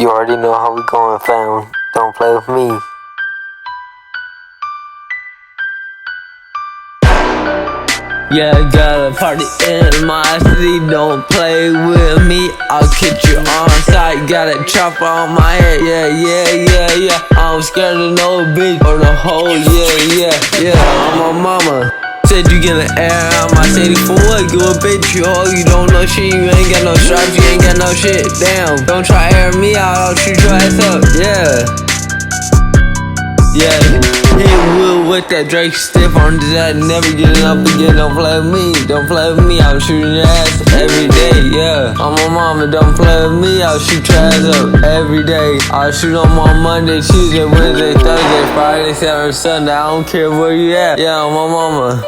You already know how we going, fam. Don't play with me. Yeah, got a party in my city, don't play with me. I'll kick you on sight, got a chopper on my head, yeah. I'm scared of no bitch or the hoe, yeah. I'm a mama. Said you get an air out my city for what? You a bitch, you hoe, you don't know shit, you ain't got no stripes, you ain't got no shit. Damn, don't try air me out, I'll shoot your ass up, yeah. Hit Will with that Drake stiff on his ass, never getting up again. Don't play with me, don't play with me. I'm shooting your ass every day, yeah. I'm a mama, don't play with me. I'll shoot your ass up every day. I'll shoot them on Monday, Tuesday, Wednesday, Thursday, Friday, Saturday, Sunday. I don't care where you at, yeah. I'm a mama.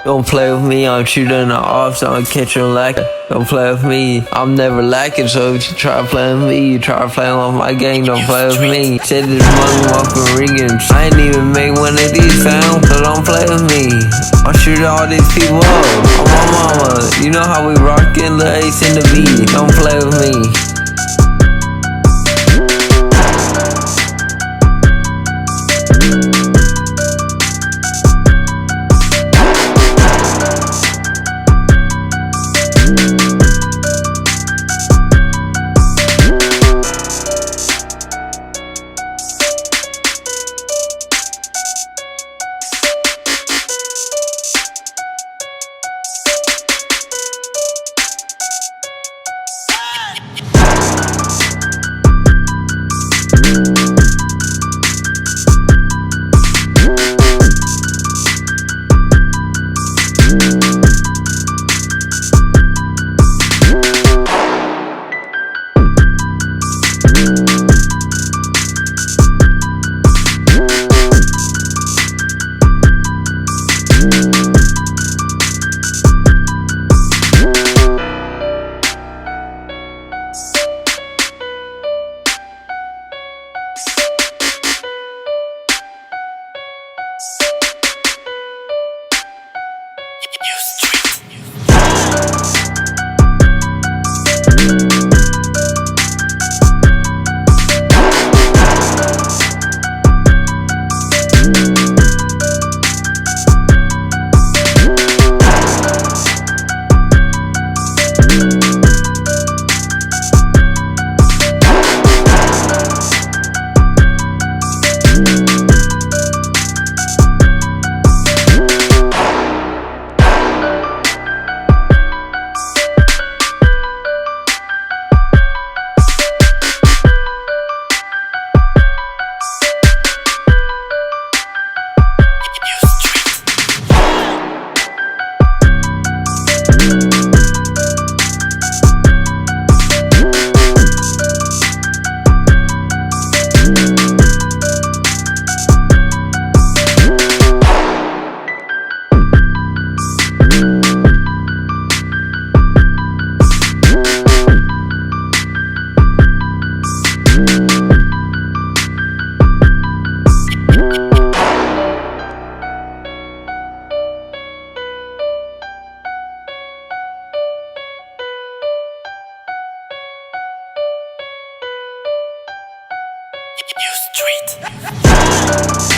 Don't play with me, I'm shooting the off, so I'm catching lacking. Don't play with me, I'm never lacking, so if you try playing with me, you try playing with my gang, don't play with me. Said this motherfucker ringing, I ain't even make one of these sounds, so don't play with me. I'll shoot all these people up, I'm my mama, you know how we rockin', the ace in the beat, don't play with me. You street.